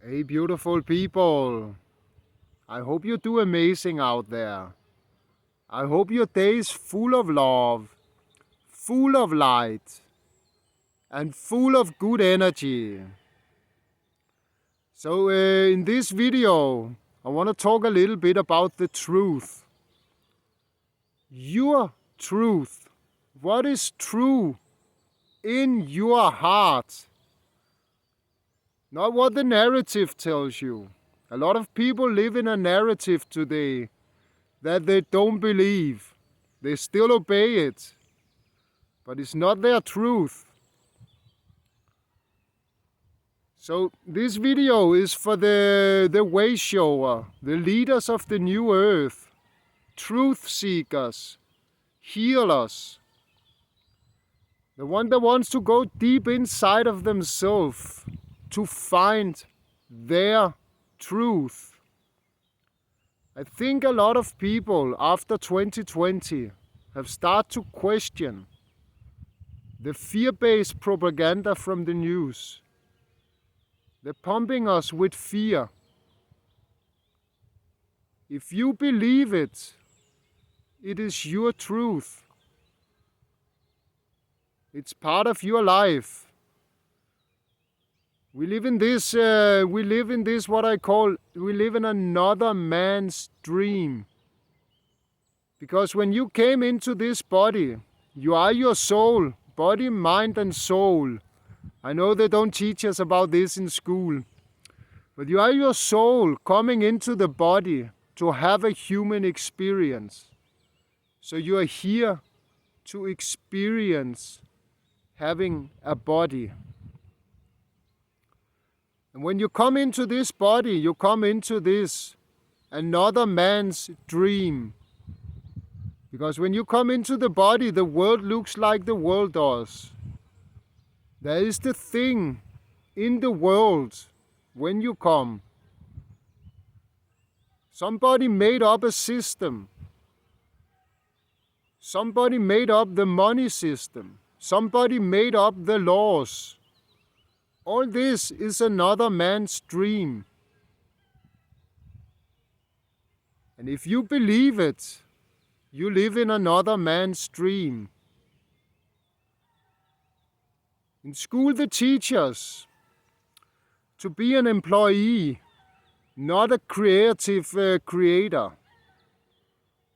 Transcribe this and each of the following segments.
Hey, beautiful people. I hope you do amazing out there. I hope your day is full of love, full of light, and full of good energy. So, in this video, I want to talk a little bit about the truth. Your truth. What is true in your heart? Not what the narrative tells you. A lot of people live in a narrative today that they don't believe. They still obey it, but it's not their truth. So this video is for the way shower, the leaders of the new earth, truth seekers, healers, the one that wants to go deep inside of themselves to find their truth. I think a lot of people after 2020 have started to question the fear-based propaganda from the news. They're pumping us with fear. If you believe it, it is your truth. It's part of your life. We live in this what I call, we live in another man's dream. Because when you came into this body, you are your soul, body, mind, and soul. I know they don't teach us about this in school. But you are your soul coming into the body to have a human experience. So you are here to experience having a body. And when you come into this body, you come into this another man's dream. Because when you come into the body, the world looks like the world does. There is the thing in the world when you come. Somebody made up a system. Somebody made up the money system. Somebody made up the laws. All this is another man's dream. And if you believe it, you live in another man's dream. In school, the teachers to be an employee, not a creative creator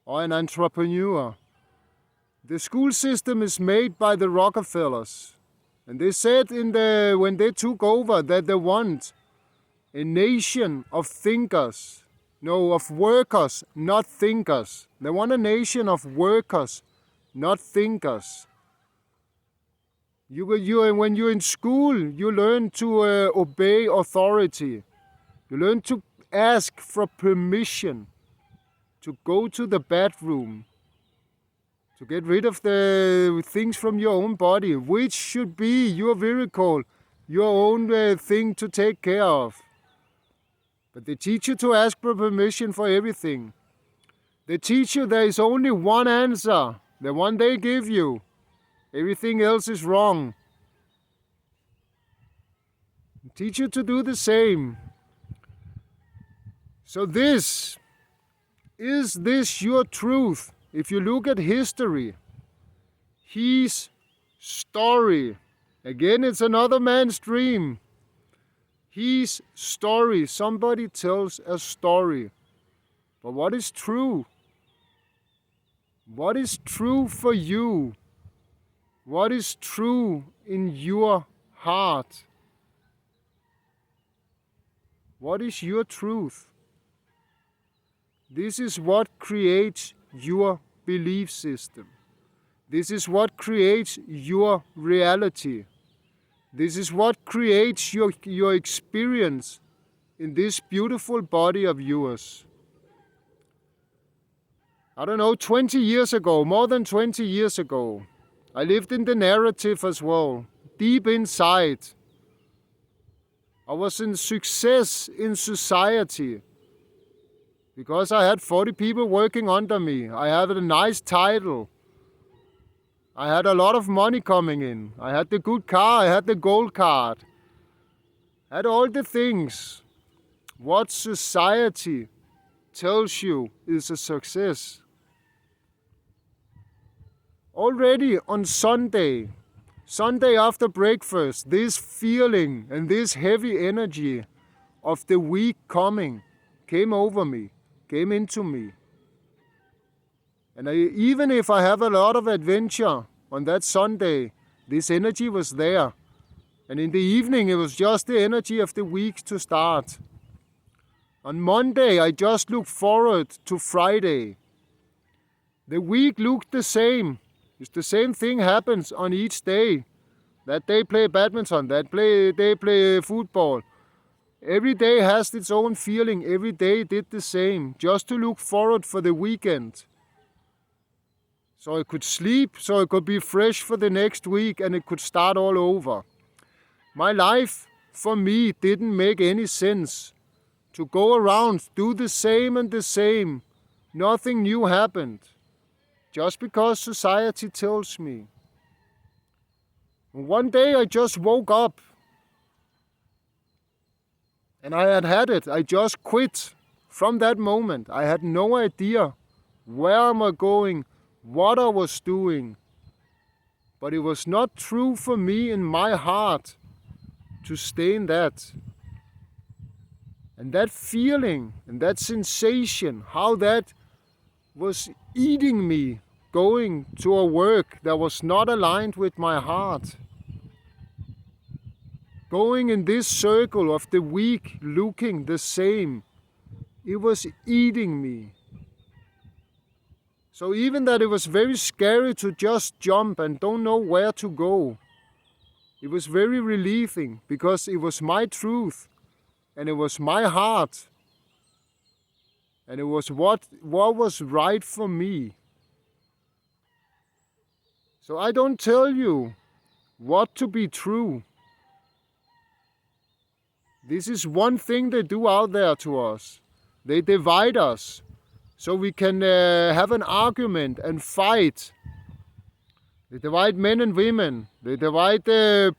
or an entrepreneur. The school system is made by the Rockefellers. And they said when they took over that they want a nation of thinkers. No, of workers, not thinkers. They want a nation of workers, not thinkers. When you're in school, you learn to obey authority. You learn to ask for permission to go to the bathroom, to get rid of the things from your own body, which should be your vehicle, your own thing to take care of. But they teach you to ask for permission for everything. They teach you there is only one answer, the one they give you. Everything else is wrong. They teach you to do the same. So is this your truth? If you look at history, his story, again it's another man's dream. His story, somebody tells a story. But what is true? What is true for you? What is true in your heart? What is your truth? This is what creates your belief system. This is what creates your reality. This is what creates your experience in this beautiful body of yours. I don't know, 20 years ago, more than 20 years ago, I lived in the narrative as well, deep inside. I was in success in society because I had 40 people working under me. I had a nice title. I had a lot of money coming in. I had the good car. I had the gold card. I had all the things. what society tells you is a success. Already on Sunday after breakfast, this feeling and this heavy energy of the week coming came over me, came into me. And even if I have a lot of adventure on that Sunday, this energy was there. And in the evening, it was just the energy of the week to start. On Monday, I just looked forward to Friday. The week looked the same. It's the same thing happens on each day. That day play badminton, they play football. Every day has its own feeling. Every day did the same, just to look forward for the weekend. So I could sleep, so I could be fresh for the next week, and it could start all over. My life, for me, didn't make any sense. To go around, do the same and the same. Nothing new happened. Just because society tells me. One day I just woke up. And I had it. I just quit. From that moment, I had no idea where am I going, what I was doing. But it was not true for me in my heart to stay in that. And that feeling and that sensation, how that was eating me, going to a work that was not aligned with my heart. Going in this circle of the week, looking the same. It was eating me. So even that it was very scary to just jump and don't know where to go, it was very relieving because it was my truth and it was my heart and it was what was right for me. So I don't tell you what to be true. This is one thing they do out there to us. They divide us so we can have an argument and fight. They divide men and women. They divide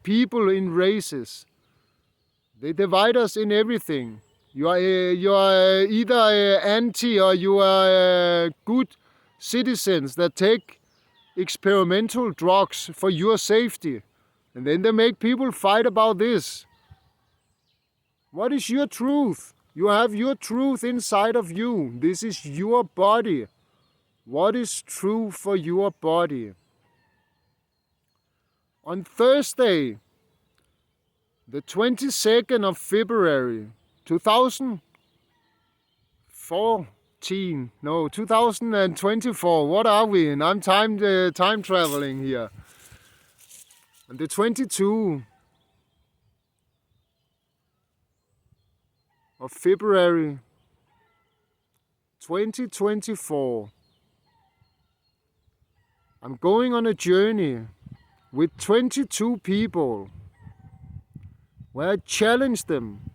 people in races. They divide us in everything. You are either anti or you are good citizens that take experimental drugs for your safety. And then they make people fight about this. What is your truth? You have your truth inside of you. This is your body. What is true for your body? On Thursday, the 22nd of February, 2024. What are we in? I'm time traveling here. On the 22 of February 2024, I'm going on a journey with 22 people where I challenge them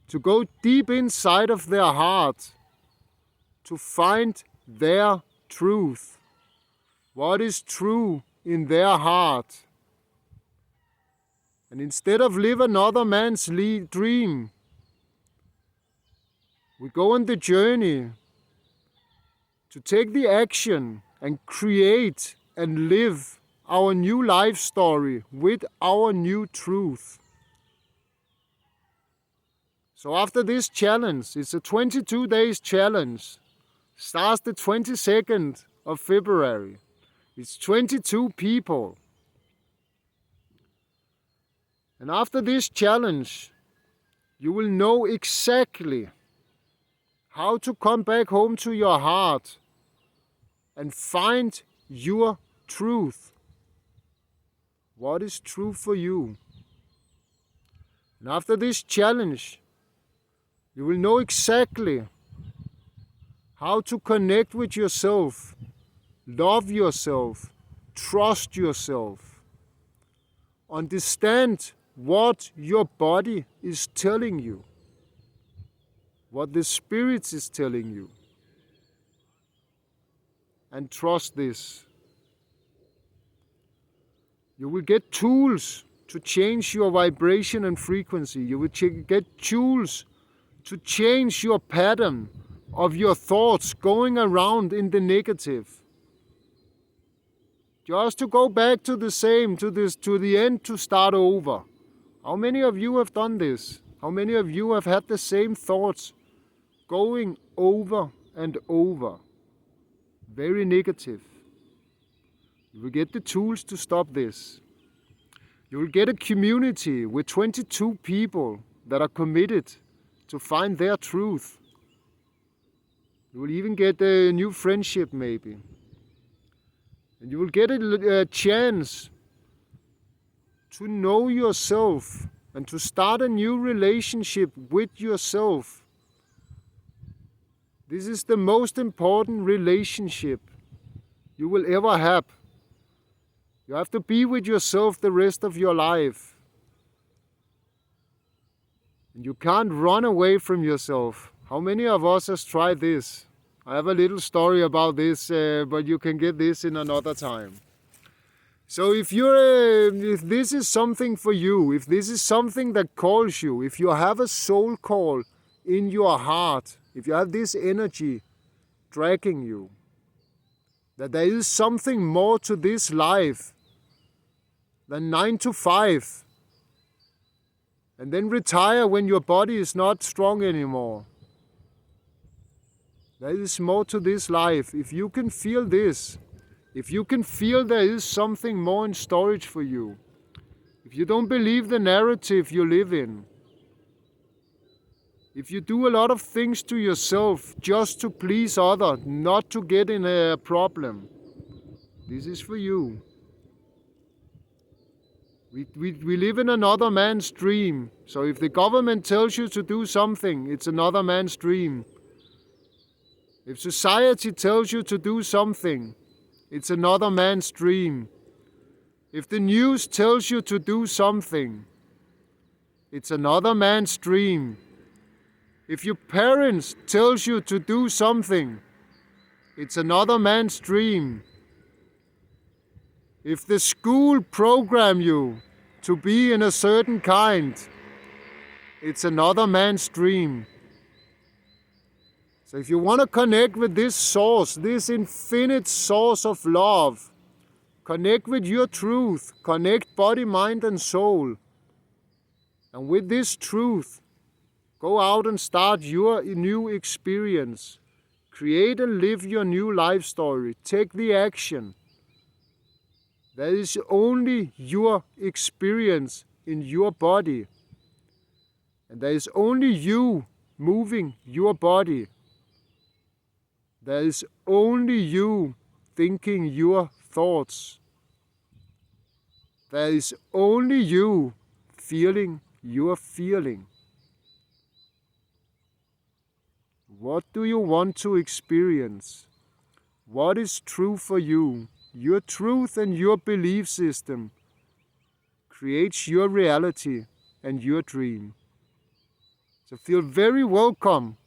to go deep inside of their heart to find their truth. What is true in their heart? And instead of live another man's dream, we go on the journey to take the action and create and live our new life story with our new truth. So after this challenge, it's a 22 days challenge, starts the 22nd of February. It's 22 people. And after this challenge, you will know exactly how to come back home to your heart and find your truth. What is true for you? And after this challenge, you will know exactly how to connect with yourself, love yourself, trust yourself, understand what your body is telling you, what the Spirit is telling you, and trust this. You will get tools to change your vibration and frequency. You will get tools to change your pattern of your thoughts going around in the negative. Just to go back to the same, to the end, to start over. How many of you have done this? How many of you have had the same thoughts going over and over? Very negative. You will get the tools to stop this. You will get a community with 22 people that are committed to find their truth. You will even get a new friendship maybe. And you will get a chance to know yourself and to start a new relationship with yourself. This is the most important relationship you will ever have. You have to be with yourself the rest of your life. And you can't run away from yourself. How many of us has tried this? I have a little story about this, but you can get this in another time. So if this is something for you, if this is something that calls you, if you have a soul call in your heart, if you have this energy dragging you, that there is something more to this life than 9 to 5, and then retire when your body is not strong anymore. There is more to this life. If you can feel this, if you can feel there is something more in storage for you, if you don't believe the narrative you live in, if you do a lot of things to yourself just to please others, not to get in a problem, this is for you. We live in another man's dream. So if the government tells you to do something, it's another man's dream. If society tells you to do something, it's another man's dream. If the news tells you to do something, it's another man's dream. If your parents tells you to do something, it's another man's dream. If the school program you to be in a certain kind, it's another man's dream. So if you want to connect with this source, this infinite source of love, connect with your truth, connect body, mind and soul. And with this truth, go out and start your new experience. Create and live your new life story. Take the action. There is only your experience in your body. And there is only you moving your body. There is only you thinking your thoughts. There is only you feeling your feeling. What do you want to experience? What is true for you? Your truth and your belief system creates your reality and your dream. So feel very welcome.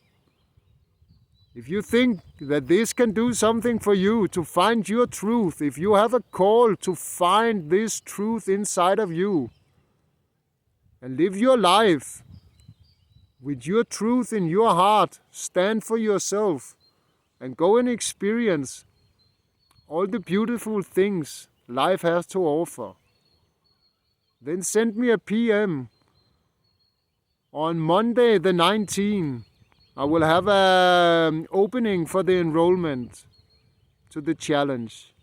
If you think that this can do something for you to find your truth, if you have a call to find this truth inside of you and live your life with your truth in your heart, stand for yourself and go and experience all the beautiful things life has to offer, then send me a PM. On Monday the 19th, I will have an opening for the enrollment to the challenge.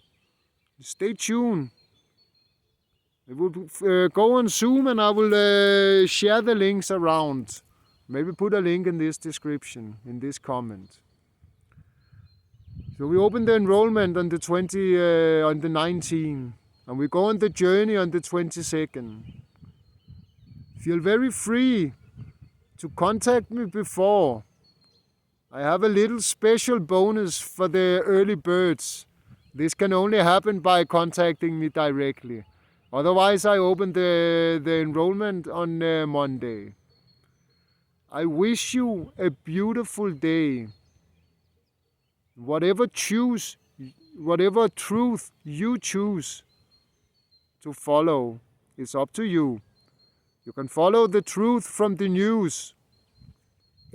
Stay tuned. It will go on Zoom and I will share the links around. Maybe put a link in this description, in this comment. So we open the enrollment on the 19th, and we go on the journey on the 22nd. Feel very free to contact me before. I have a little special bonus for the early birds. This can only happen by contacting me directly. Otherwise, I open the enrollment on Monday. I wish you a beautiful day. Whatever truth you choose to follow is up to you. You can follow the truth from the news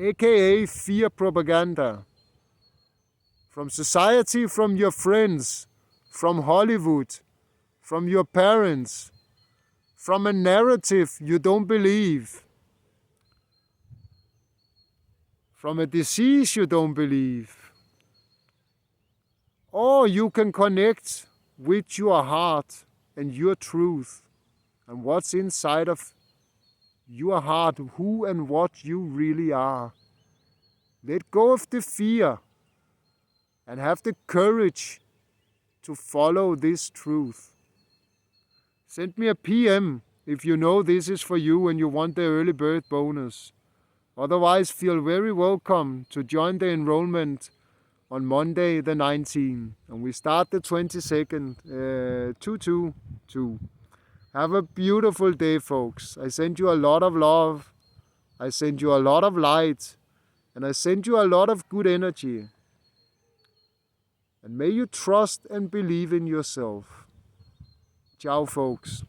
aka fear propaganda. From society, from your friends, from Hollywood, from your parents, from a narrative you don't believe, from a disease you don't believe. Or you can connect with your heart and your truth and what's inside of your heart, who and what you really are. Let go of the fear and have the courage to follow this truth. Send me a PM if you know this is for you and you want the early bird bonus. Otherwise, feel very welcome to join the enrollment on Monday the 19th. And we start the 22nd, 222. Have a beautiful day, folks. I send you a lot of love. I send you a lot of light. And I send you a lot of good energy. And may you trust and believe in yourself. Ciao, folks.